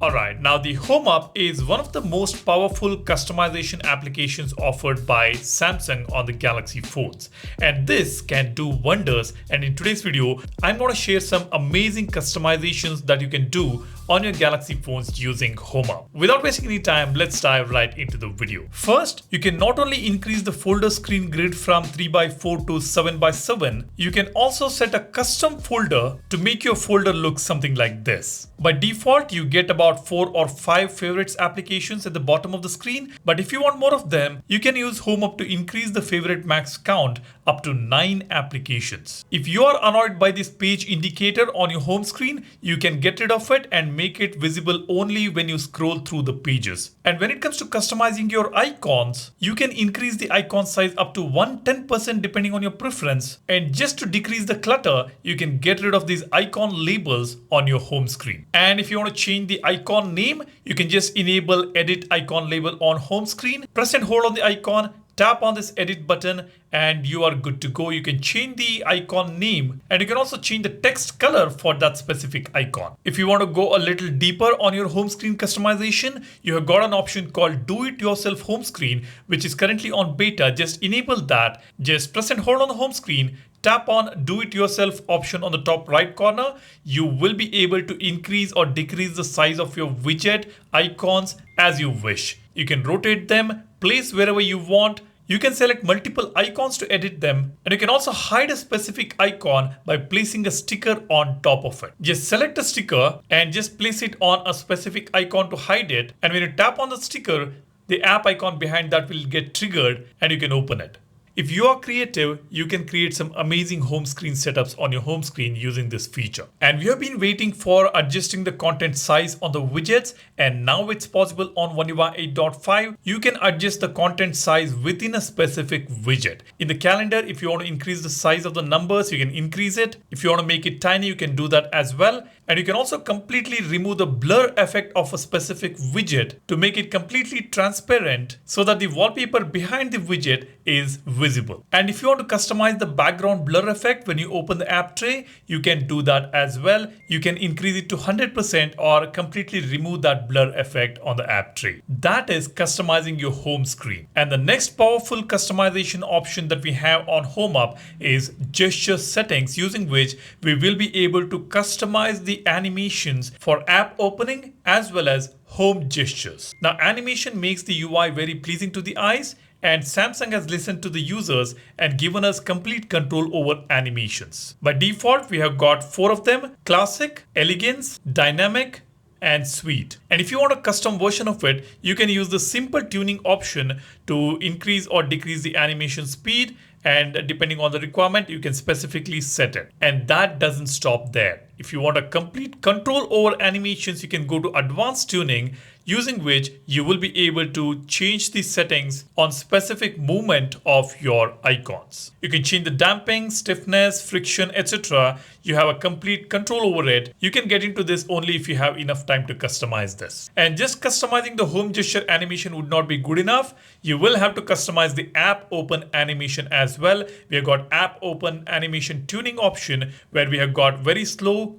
Alright, now the Home app is one of the most powerful customization applications offered by Samsung on the Galaxy phones. And this can do wonders. And in today's video, I'm going to share some amazing customizations that you can do on your Galaxy phones using Home app. Without wasting any time, let's dive right into the video. First, you can not only increase the folder screen grid from 3x4 to 7x7, you can also set a custom folder to make your folder look something like this. By default, you get about 4 or 5 favorites applications at the bottom of the screen, but if you want more of them, you can use Home app to increase the favorite max count up to 9 applications. If you are annoyed by this page indicator on your home screen, you can get rid of it and make it visible only when you scroll through the pages. And when it comes to customizing your icons, you can increase the icon size up to 110% depending on your preference. And just to decrease the clutter, you can get rid of these icon labels on your home screen. And if you want to change the icon name, you can just enable edit icon label on home screen, press and hold on the icon, tap on this edit button and you are good to go. You can change the icon name and you can also change the text color for that specific icon. If you want to go a little deeper on your home screen customization, you have got an option called Do It Yourself Home Screen, which is currently on beta. Just enable that. Just press and hold on the home screen. Tap on Do It Yourself option on the top right corner. You will be able to increase or decrease the size of your widget icons as you wish. You can rotate them, place wherever you want. You can select multiple icons to edit them, and you can also hide a specific icon by placing a sticker on top of it. Just select a sticker and just place it on a specific icon to hide it. And when you tap on the sticker, the app icon behind that will get triggered and you can open it. If you are creative, you can create some amazing home screen setups on your home screen using this feature. And we have been waiting for adjusting the content size on the widgets, and now it's possible on One UI 8.5. You can adjust the content size within a specific widget. In the calendar, if you want to increase the size of the numbers, you can increase it. If you want to make it tiny, you can do that as well. And you can also completely remove the blur effect of a specific widget to make it completely transparent so that the wallpaper behind the widget is visible. And if you want to customize the background blur effect when you open the app tray, you can do that as well. You can increase it to 100% or completely remove that blur effect on the app tray. That is customizing your home screen. And the next powerful customization option that we have on Home app is gesture settings, using which we will be able to customize the animations for app opening as well as home gestures. Now, animation makes the UI very pleasing to the eyes, and Samsung has listened to the users and given us complete control over animations. By default, we have got 4 of them: Classic, Elegance, Dynamic, and Sweet. And if you want a custom version of it, you can use the simple tuning option to increase or decrease the animation speed, and depending on the requirement, you can specifically set it. And that doesn't stop there. If you want a complete control over animations, you can go to advanced tuning, using which you will be able to change the settings on specific movement of your icons. You can change the damping, stiffness, friction, etc. You have a complete control over it. You can get into this only if you have enough time to customize this. And just customizing the home gesture animation would not be good enough. You will have to customize the app open animation as well. We have got app open animation tuning option, where we have got very slow,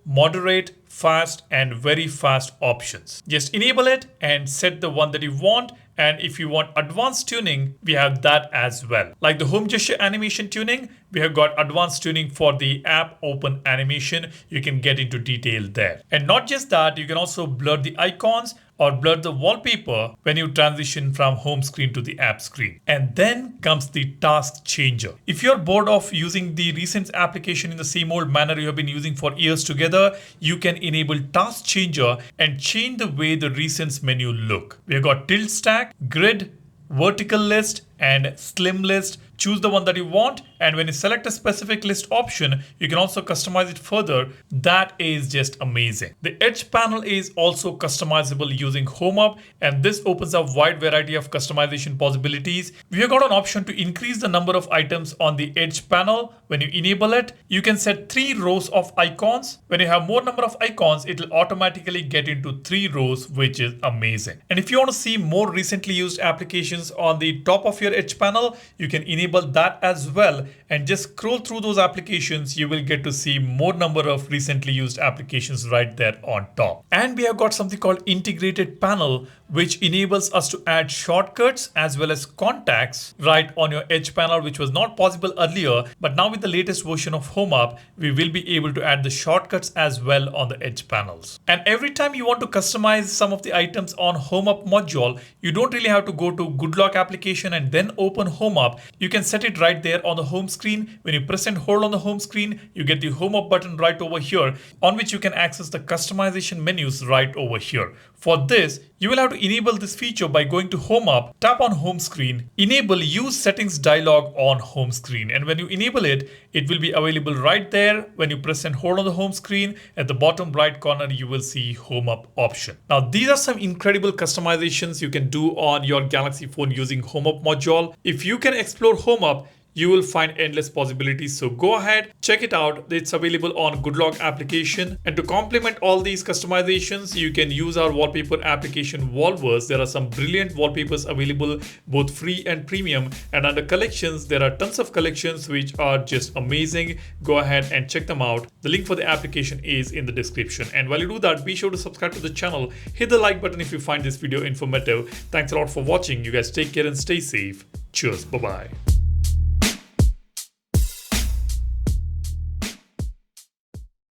moderate, fast, and very fast options. Just enable it and set the one that you want. And if you want advanced tuning, we have that as well. Like the home gesture animation tuning, we have got advanced tuning for the app open animation. You can get into detail there. And not just that, you can also blur the icons or blur the wallpaper when you transition from home screen to the app screen. And then comes the task changer. If you're bored of using the recent application in the same old manner you have been using for years together, you can enable task changer and change the way the recents menu look. We have got tilt stack, grid, vertical list, and slim list. Choose the one that you want, and when you select a specific list option, you can also customize it further. That is just amazing. The edge panel is also customizable using Home app, and this opens up a wide variety of customization possibilities. We have got an option to increase the number of items on the edge panel. When you enable it, you can set 3 rows of icons. When you have more number of icons, it will automatically get into 3 rows, which is amazing. And if you want to see more recently used applications on the top of your edge panel, you can enable enable that as well and just scroll through those applications, you will get to see more number of recently used applications right there on top. And we have got something called integrated panel, which enables us to add shortcuts as well as contacts right on your edge panel, which was not possible earlier. But now with the latest version of Home App, we will be able to add the shortcuts as well on the edge panels. And every time you want to customize some of the items on Home App module, you don't really have to go to GoodLock application and then open Home App. You can set it right there on the home screen. When you press and hold on the home screen, you get the Home App button right over here, on which you can access the customization menus right over here. For this, you will have to enable this feature by going to Home App, tap on home screen, enable use settings dialog on home screen. And when you enable it, it will be available right there. When you press and hold on the home screen, at the bottom right corner, you will see Home App option. Now, these are some incredible customizations you can do on your Galaxy phone using Home App module. If you can explore Home App, you will find endless possibilities. So go ahead, check it out. It's available on GoodLock application. And to complement all these customizations, you can use our wallpaper application Wallverse. There are some brilliant wallpapers available, both free and premium. And under collections, there are tons of collections which are just amazing. Go ahead and check them out. The link for the application is in the description. And while you do that, be sure to subscribe to the channel. Hit the like button if you find this video informative. Thanks a lot for watching. You guys take care and stay safe. Cheers. Bye-bye.